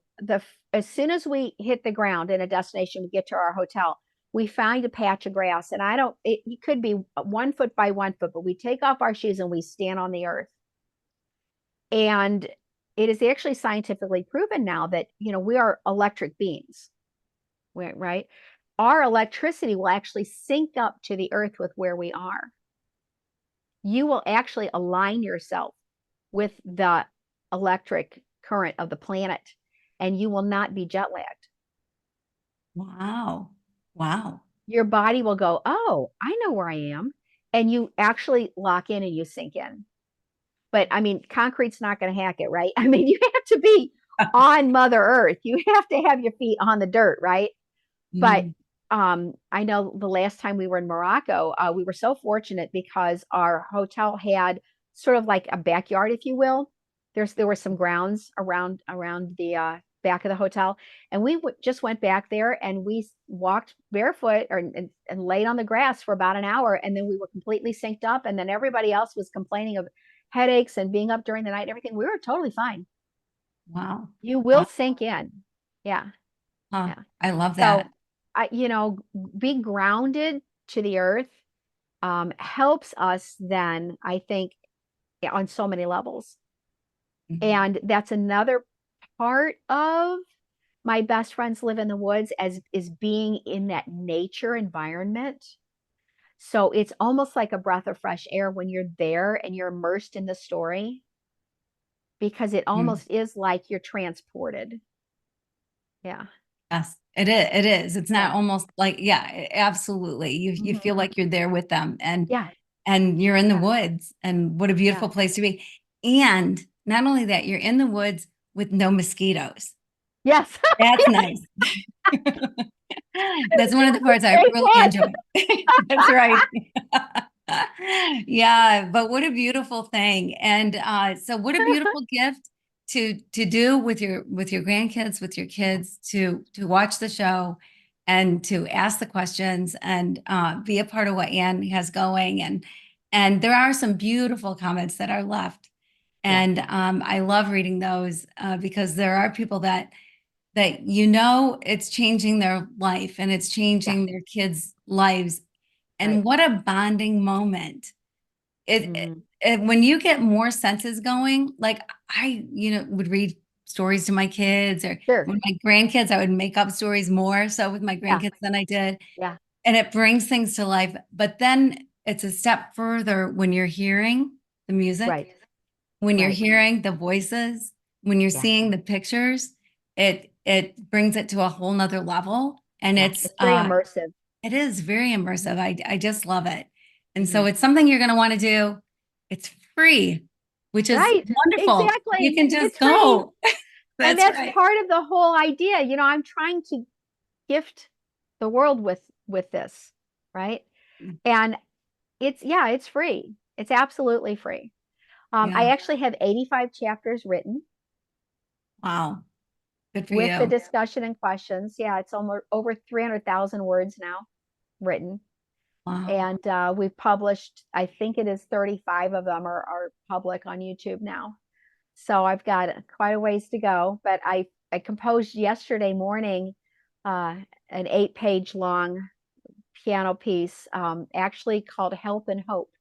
as soon as we hit the ground in a destination, we get to our hotel, we find a patch of grass. And it could be 1 foot by 1 foot, but we take off our shoes and we stand on the earth. And it is actually scientifically proven now that, we are electric beings, right? Our electricity will actually sync up to the earth with where we are. You will actually align yourself with the electric current of the planet, and you will not be jet lagged. Wow. Wow. your body will go, oh, I know where I am. And you actually lock in and you sink in. But I mean, concrete's not going to hack it, right? I mean, you have to be on Mother Earth. You have to have your feet on the dirt, right? But Mm, I know the last time we were in Morocco, we were so fortunate because our hotel had sort of like a backyard, if you will. There were some grounds around the back of the hotel, and we just went back there and we walked barefoot and laid on the grass for about an hour, and then we were completely synced up, and then everybody else was complaining of headaches and being up during the night and everything. We were totally fine. wow. You will Wow. sink in. Yeah, Huh. yeah. I love that. So being grounded to the earth helps us then, I think, on so many levels. Mhm. And that's another part of my best friends live in the woods as is being in that nature environment. So it's almost like a breath of fresh air when you're there and you're immersed in the story because it Mm. almost is like you're transported. Yeah. Yes, it is. It is. It's not Yeah. almost like, yeah, absolutely. You Mhm. feel like you're there with them Yeah. and you're in the Yeah. woods and what a Yeah. beautiful place to be. And not only that, you're in the woods with no mosquitoes. Yes. That's nice. That's one of the parts I Great really one. enjoy. That's right. Yeah, but what a beautiful thing. And so what a beautiful gift to do with your grandkids, with your kids, to watch the show and to ask the questions and be a part of what Anne has going. And there are some beautiful comments that are left. Yeah. And I love reading those because there are people that it's changing their life and it's Yeah. changing their kids' lives. And Right. what a bonding moment. Mhm. When you get more senses going, like I, would read stories to my kids or Sure. when my grandkids, I would make up stories more so with my Yeah. grandkids than I did. Yeah. And it brings things to life. But then it's a step further when you're hearing the music, Right. when you're Right. hearing the voices, when you're Yeah. seeing the pictures, it brings it to a whole nother level. And Yeah. It's very immersive. it is very immersive. I just love it. And so Mhm. it's something you're going to want to do. It's free, which is Right. wonderful. You Exactly. can just It's free. go. And That's that's right. part of the whole idea. I'm trying to gift the world with this, right? And it's free. It's absolutely free. I Yeah. actually have 85 chapters written Wow. Good for with the you. discussion and questions. Yeah, it's almost over 300,000 words now written. Wow. And we've published, I think it is 35 of them are public on YouTube now. So I've got quite a ways to go. But I composed yesterday morning an 8-page long piano piece, actually called Help and Hope.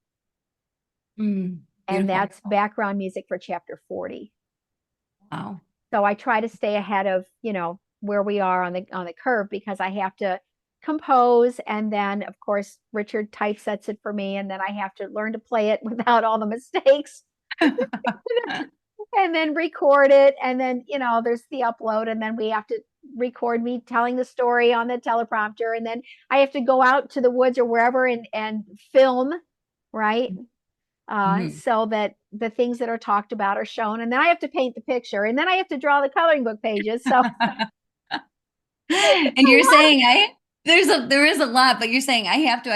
And Beautiful. that's background music for chapter 40. Wow. So I try to stay ahead of, where we are on the curve because I have to compose and then of course Richard typesets it for me and then I have to learn to play it without all the mistakes and then record it and then there's the upload and then we have to record me telling the story on the teleprompter and then I have to go out to the woods or wherever and film, right? Mhm. So that the things that are talked about are shown and then I have to paint the picture and then I have to draw the coloring book pages. So it's And a you're lot. saying there is a lot, but you're saying I have to,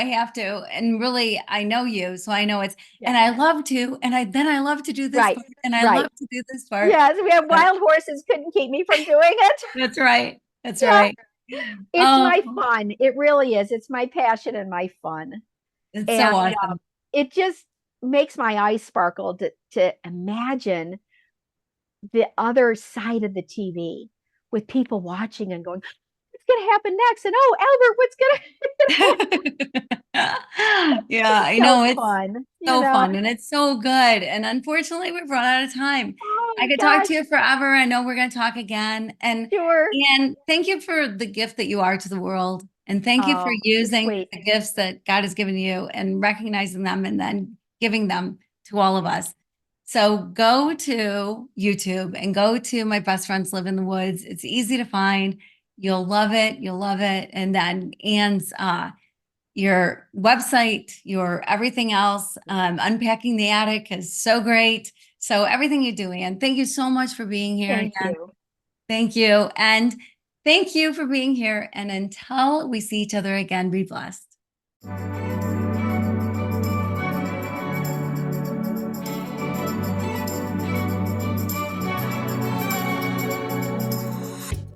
and really I know you, so I know Yeah. and I love to, and I love to do this Right. part, and I Right. love to do this part. Yes, we have But wild horses couldn't keep me from doing it. that's right. That's Yeah. right. It's Oh, my fun. It really is. It's my passion and my fun. it's so And awesome. it just makes my eyes sparkle to imagine the other side of the TV with people watching and going, what's going to happen next? And oh, Albert, what's going to, Yeah, it's I so know it's fun, so fun and it's so good. And unfortunately, we've run out of time. Oh I my could talk to gosh, you forever. I know we're going to talk again. sure. And thank you for the gift that you are to the world. And thank you for Oh, you're using sweet. the gifts that God has given you and recognizing them and then giving them to all of us. So go to YouTube and go to My Best Friends Live in the Woods. It's easy to find. You'll love it. You'll love it. And then Ann's your website, your everything else, unpacking the attic is so great. So everything you do, Ann, thank you so much for being here Thank again. you. Thank you. And thank you for being here. And until we see each other again, be blessed.